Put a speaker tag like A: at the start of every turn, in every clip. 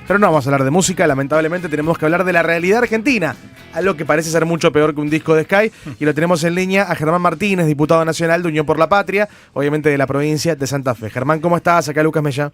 A: Pero no vamos a hablar de música, lamentablemente tenemos que hablar de la realidad argentina, algo que parece ser mucho peor que un disco de Sky, y lo tenemos en línea a Germán Martínez, diputado nacional de Unión por la Patria, obviamente de la provincia de Santa Fe. Germán, ¿cómo estás? Acá Lucas Mellá.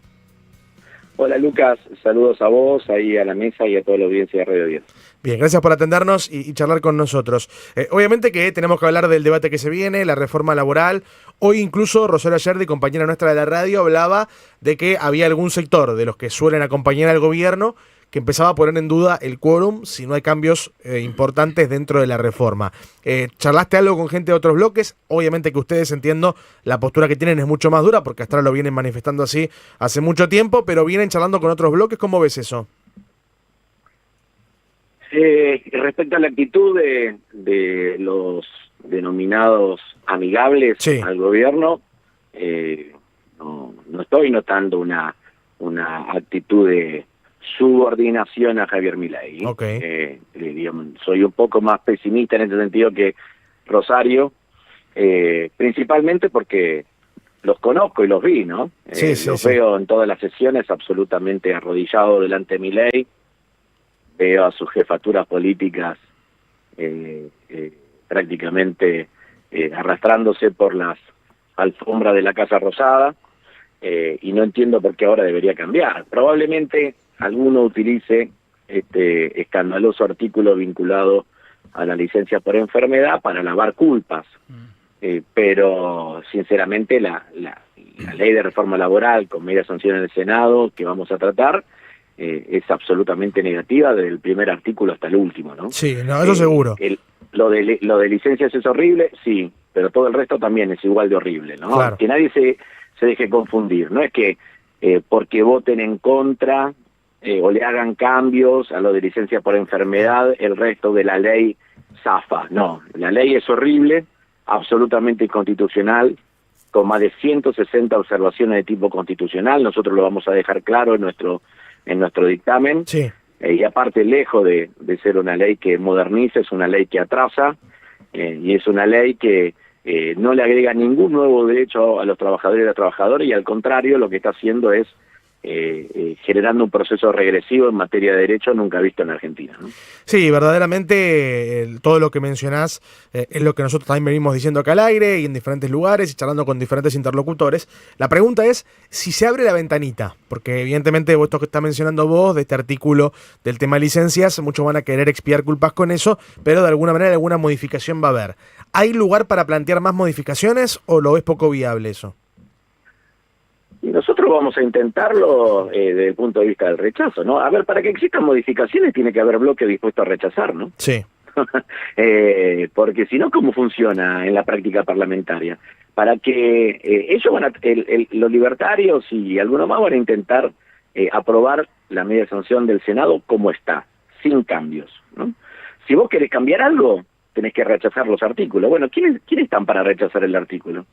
B: Hola Lucas, saludos a vos, ahí a la mesa y a toda la audiencia de Radio 10.
A: Bien, gracias por atendernos y charlar con nosotros. Obviamente que tenemos que hablar del debate que se viene, la reforma laboral. Hoy incluso Rosario Ayerdi, compañera nuestra de la radio, hablaba de que había algún sector de los que suelen acompañar al gobierno que empezaba a poner en duda el quórum si no hay cambios importantes dentro de la reforma. ¿Charlaste algo con gente de otros bloques? Obviamente que ustedes, entiendo, la postura que tienen es mucho más dura, porque hasta ahora lo vienen manifestando así hace mucho tiempo, pero vienen charlando con otros bloques. ¿Cómo ves eso?
B: Respecto a la actitud de los denominados amigables
A: sí.
B: al gobierno, no estoy notando una actitud de subordinación a Javier Milei.
A: Okay.
B: Digamos, soy un poco más pesimista en ese sentido que Rosario, principalmente porque los conozco y los vi, ¿no? Los veo en todas las sesiones absolutamente arrodillados delante de Milei. Veo a sus jefaturas políticas prácticamente arrastrándose por las alfombras de la Casa Rosada, y no entiendo por qué ahora debería cambiar. Probablemente alguno utilice este escandaloso artículo vinculado a la licencia por enfermedad para lavar culpas, pero sinceramente la ley de reforma laboral con media sanción en el Senado que vamos a tratar es absolutamente negativa desde el primer artículo hasta el último, ¿no?
A: Sí, no, eso seguro.
B: Lo de licencias es horrible, sí, pero todo el resto también es igual de horrible, ¿no?
A: Claro.
B: Que nadie se deje confundir, no es que porque voten en contra o le hagan cambios a lo de licencia por enfermedad, el resto de la ley zafa. No, la ley es horrible, absolutamente inconstitucional, con más de 160 observaciones de tipo constitucional. Nosotros lo vamos a dejar claro en nuestro dictamen.
A: Sí.
B: Y aparte, lejos de ser una ley que moderniza, es una ley que atrasa, y es una ley que no le agrega ningún nuevo derecho a los trabajadores y a las trabajadoras, y al contrario, lo que está haciendo es generando un proceso regresivo en materia de derecho nunca visto en Argentina, ¿no?
A: Sí, verdaderamente todo lo que mencionás es lo que nosotros también venimos diciendo acá al aire y en diferentes lugares y charlando con diferentes interlocutores. La pregunta es si se abre la ventanita, porque evidentemente esto que está mencionando vos, de este artículo del tema de licencias, muchos van a querer expiar culpas con eso, pero de alguna manera alguna modificación va a haber. ¿Hay lugar para plantear más modificaciones o lo ves poco viable eso?
B: Y nosotros vamos a intentarlo desde el punto de vista del rechazo, ¿no? A ver, para que existan modificaciones tiene que haber bloque dispuesto a rechazar, ¿no?
A: Sí.
B: Porque si no, ¿cómo funciona en la práctica parlamentaria? Para que ellos van a, los libertarios y algunos más van a intentar aprobar la media sanción del Senado como está, sin cambios, ¿no? Si vos querés cambiar algo, tenés que rechazar los artículos. Bueno, ¿quiénes están para rechazar el artículo?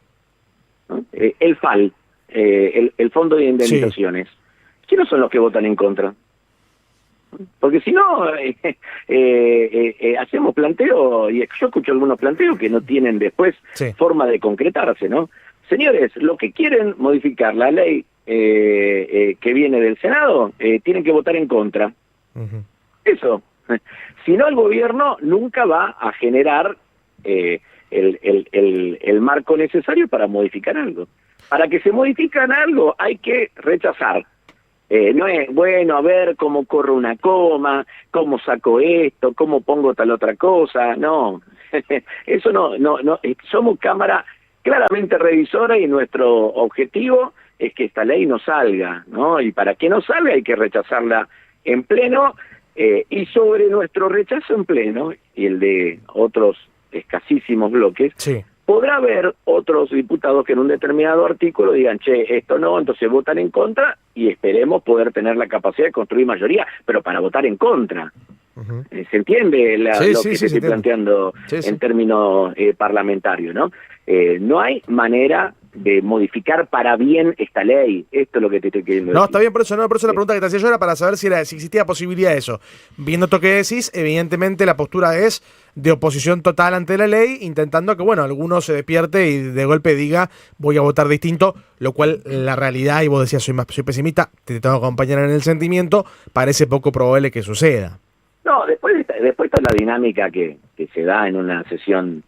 B: ¿No? El FAL. El Fondo de Indemnizaciones. Sí. ¿Quiénes son los que votan en contra? Porque si no, hacemos planteo, y yo escucho algunos planteos que no tienen después forma de concretarse, ¿no? Señores, los que quieren modificar la ley que viene del Senado, tienen que votar en contra. Eso. Si no, el gobierno nunca va a generar el marco necesario para modificar algo. Para que se modifican algo hay que rechazar. No es, bueno, a ver cómo corro una coma, cómo saco esto, cómo pongo tal otra cosa. No, eso no. Somos Cámara claramente revisora y nuestro objetivo es que esta ley no salga, ¿no? Y para que no salga hay que rechazarla en pleno, y sobre nuestro rechazo en pleno y el de otros escasísimos bloques, podrá haber otros diputados que en un determinado artículo digan, che, esto no, entonces votan en contra y esperemos poder tener la capacidad de construir mayoría, pero para votar en contra. ¿Se entiende lo que
A: sí,
B: te estoy planteando en términos parlamentarios, ¿no? No hay manera de modificar para bien esta ley. Esto es lo que te estoy queriendo decir.
A: No, está bien, por eso la pregunta que te hacía yo era para saber si existía posibilidad de eso. Viendo esto que decís, evidentemente la postura es de oposición total ante la ley, intentando que, bueno, alguno se despierte y de golpe diga voy a votar distinto, lo cual la realidad, y vos decías soy pesimista, te tengo que acompañar en el sentimiento, parece poco probable que suceda.
B: No, después está la dinámica que se da en una sesión,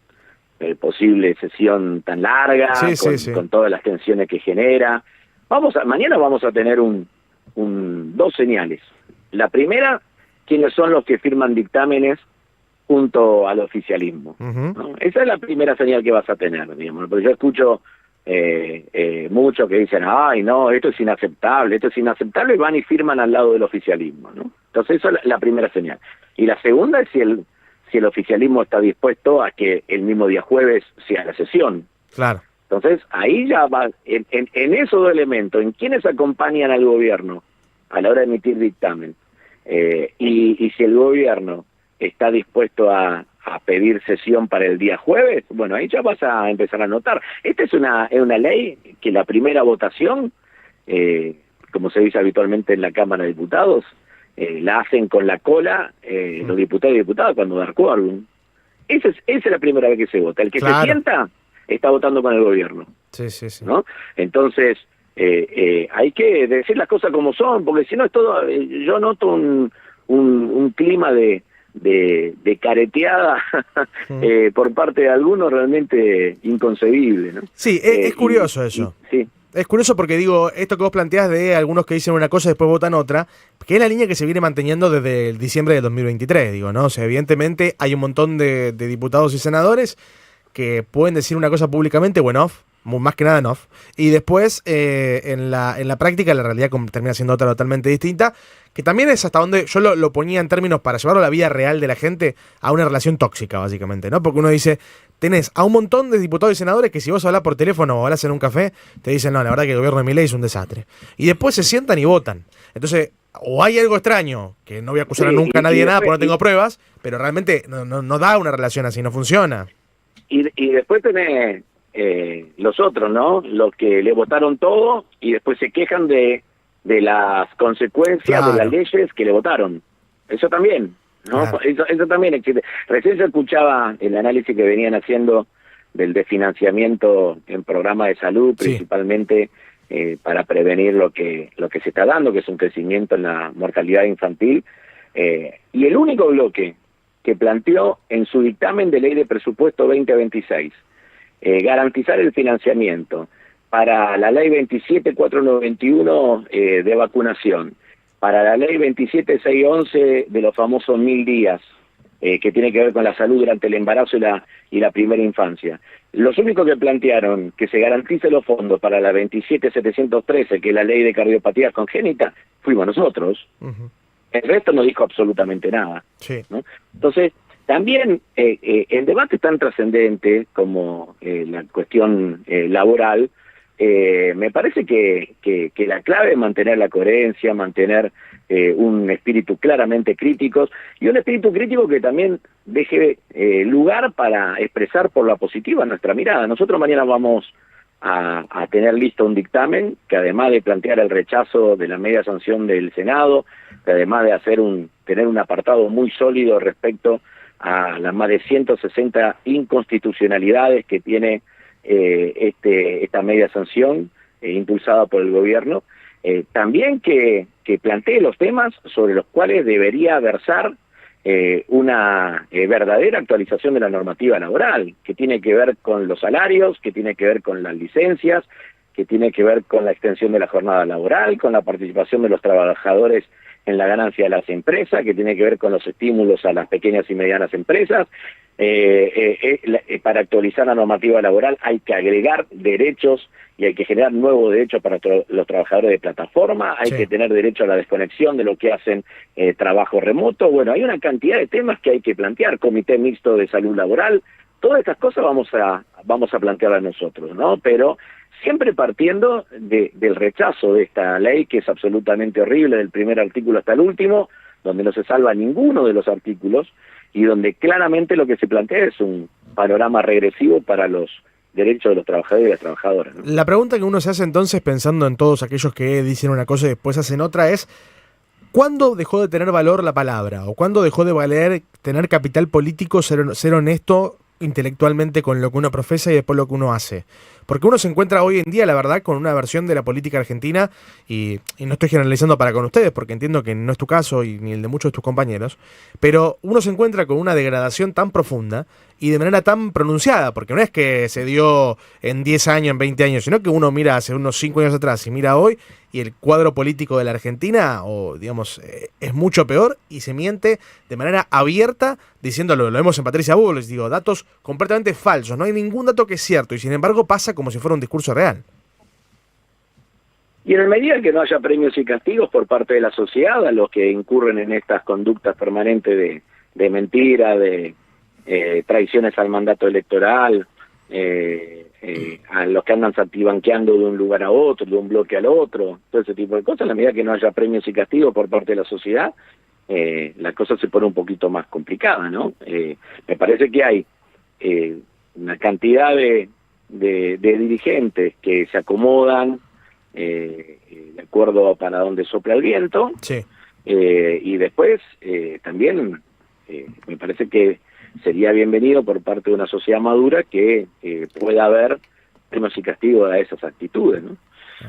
B: posible sesión tan larga, con todas las tensiones que genera. Mañana vamos a tener dos señales. La primera, quiénes son los que firman dictámenes junto al oficialismo, ¿no? Esa es la primera señal que vas a tener, digamos, porque yo escucho muchos que dicen, ay, no, esto es inaceptable, y van y firman al lado del oficialismo, ¿no? Entonces esa es la primera señal. Y la segunda es si el oficialismo está dispuesto a que el mismo día jueves sea la sesión.
A: Claro.
B: Entonces ahí ya va, en esos dos elementos, en quienes acompañan al gobierno a la hora de emitir dictamen, y si el gobierno está dispuesto a pedir sesión para el día jueves, bueno, ahí ya vas a empezar a notar. Esta es una ley que la primera votación, como se dice habitualmente en la Cámara de Diputados, la hacen con la cola los diputados y diputadas cuando da quórum. Esa es la primera vez que se vota. El que se sienta está votando con el gobierno. Sí. ¿No? Entonces, hay que decir las cosas como son, porque si no es todo, yo noto un clima de careteada por parte de algunos realmente inconcebible, ¿no?
A: Sí, es curioso eso.
B: Sí.
A: Es curioso porque digo, esto que vos planteás de algunos que dicen una cosa y después votan otra, que es la línea que se viene manteniendo desde el diciembre de 2023, digo, ¿no? O sea, evidentemente hay un montón de diputados y senadores que pueden decir una cosa públicamente, bueno, off, más que nada en off, y después en la práctica la realidad termina siendo otra totalmente distinta, que también es hasta donde yo lo ponía en términos para llevarlo a la vida real de la gente, a una relación tóxica básicamente, ¿no? Porque uno dice, tenés a un montón de diputados y senadores que si vos hablás por teléfono o hablás en un café, te dicen, no, la verdad que el gobierno de Milei es un desastre, y después se sientan y votan. Entonces, o hay algo extraño, que no voy a acusar nunca a nadie de nada porque no tengo pruebas, pero realmente no da una relación así, no funciona.
B: Y después tenés los otros, ¿no? Los que le votaron todo y después se quejan de las consecuencias de las leyes que le votaron. Eso también, ¿no? Claro. Eso también existe. Recién se escuchaba el análisis que venían haciendo del desfinanciamiento en programas de salud, principalmente para prevenir lo que se está dando, que es un crecimiento en la mortalidad infantil. Y el único bloque que planteó en su dictamen de ley de presupuesto 2026 garantizar el financiamiento para la ley 27491 de vacunación, para la ley 27611 de los famosos 1000 días, que tiene que ver con la salud durante el embarazo y la primera infancia. Los únicos que plantearon que se garantice los fondos para la 27713, que es la ley de cardiopatías congénitas, fuimos nosotros. El resto no dijo absolutamente nada, ¿no? Entonces, también en debates tan trascendentes como la cuestión laboral, me parece que la clave es mantener la coherencia, mantener un espíritu claramente crítico, y un espíritu crítico que también deje lugar para expresar por la positiva nuestra mirada. Nosotros mañana vamos a tener listo un dictamen que, además de plantear el rechazo de la media sanción del Senado, que además de tener un apartado muy sólido respecto a las más de 160 inconstitucionalidades que tiene esta media sanción impulsada por el gobierno, también que plantee los temas sobre los cuales debería versar una verdadera actualización de la normativa laboral, que tiene que ver con los salarios, que tiene que ver con las licencias, que tiene que ver con la extensión de la jornada laboral, con la participación de los trabajadores en la ganancia de las empresas, que tiene que ver con los estímulos a las pequeñas y medianas empresas. Para actualizar la normativa laboral hay que agregar derechos y hay que generar nuevos derechos para los trabajadores de plataforma, hay que tener derecho a la desconexión de lo que hacen trabajo remoto. Bueno, hay una cantidad de temas que hay que plantear, comité mixto de salud laboral, todas estas cosas vamos a plantearlas nosotros, ¿no? Pero siempre partiendo del rechazo de esta ley, que es absolutamente horrible, del primer artículo hasta el último, donde no se salva ninguno de los artículos y donde claramente lo que se plantea es un panorama regresivo para los derechos de los trabajadores y las trabajadoras, ¿no?
A: La pregunta que uno se hace entonces, pensando en todos aquellos que dicen una cosa y después hacen otra, es ¿cuándo dejó de tener valor la palabra? ¿O cuándo dejó de valer tener capital político, ser honesto intelectualmente con lo que uno profesa y después lo que uno hace? Porque uno se encuentra hoy en día, la verdad, con una versión de la política argentina, y no estoy generalizando para con ustedes, porque entiendo que no es tu caso y ni el de muchos de tus compañeros, pero uno se encuentra con una degradación tan profunda y de manera tan pronunciada, porque no es que se dio en 10 años, en 20 años, sino que uno mira hace unos 5 años atrás y mira hoy, y el cuadro político de la Argentina, o digamos, es mucho peor, y se miente de manera abierta, diciéndolo, lo vemos en Patricia Bullrich, digo, datos completamente falsos, no hay ningún dato que es cierto, y sin embargo pasa como si fuera un discurso real.
B: Y en la medida que no haya premios y castigos por parte de la sociedad a los que incurren en estas conductas permanentes de mentira, de traiciones al mandato electoral, a los que andan saltibanqueando de un lugar a otro, de un bloque al otro, todo ese tipo de cosas, en la medida que no haya premios y castigos por parte de la sociedad, la cosa se pone un poquito más complicada, ¿no? Me parece que hay una cantidad de dirigentes que se acomodan de acuerdo para donde sopla el viento,
A: Sí.
B: Y después también me parece que sería bienvenido por parte de una sociedad madura que pueda haber premios y castigos a esas actitudes, ¿no?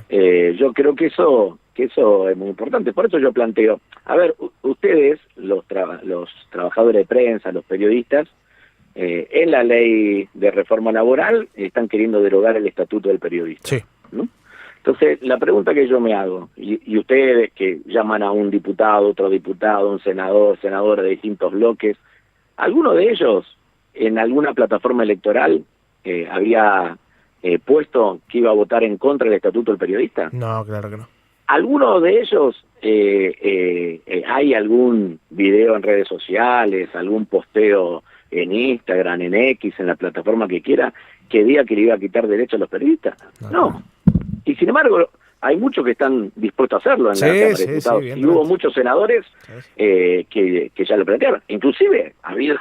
B: Yo creo que eso es muy importante. Por eso yo planteo, a ver, ustedes, los trabajadores de prensa, los periodistas, en la ley de reforma laboral están queriendo derogar el estatuto del periodista,
A: Sí.
B: ¿no? Entonces, la pregunta que yo me hago, y ustedes que llaman a un diputado, otro diputado, un senador, senadora de distintos bloques, ¿alguno de ellos en alguna plataforma electoral había puesto que iba a votar en contra del estatuto del periodista?
A: No, claro que no.
B: ¿Alguno de ellos hay algún video en redes sociales, algún posteo en Instagram, en X, en la plataforma que quiera, que diga que le iba a quitar derechos a los periodistas? No. Y sin embargo, hay muchos que están dispuestos a hacerlo en la Cámara de Diputados. Y hubo muchos senadores que ya lo plantearon. Inclusive ha habido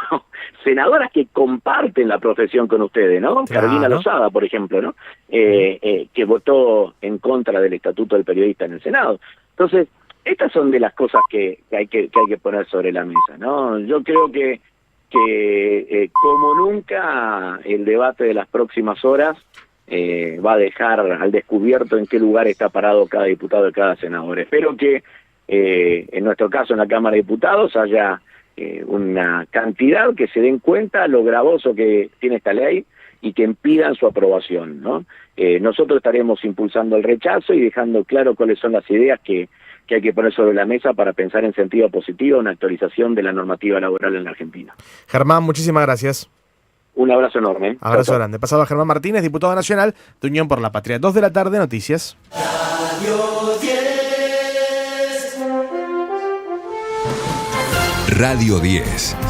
B: senadoras que comparten la profesión con ustedes, ¿no?
A: Claro.
B: Carolina Lozada, por ejemplo, ¿no? Que votó en contra del estatuto del periodista en el Senado. Entonces, estas son de las cosas que hay que poner sobre la mesa, ¿no? Yo creo que como nunca el debate de las próximas horas va a dejar al descubierto en qué lugar está parado cada diputado y cada senador. Espero que en nuestro caso en la Cámara de Diputados haya una cantidad que se den cuenta lo gravoso que tiene esta ley y que impidan su aprobación, ¿no? Nosotros estaremos impulsando el rechazo y dejando claro cuáles son las ideas que hay que poner sobre la mesa para pensar en sentido positivo una actualización de la normativa laboral en la Argentina.
A: Germán, muchísimas gracias.
B: Un abrazo enorme.
A: Abrazo
B: Chau, chau.
A: grande. Pasaba Germán Martínez, diputado nacional de Unión por la Patria. 2 de la tarde, noticias.
C: Radio 10.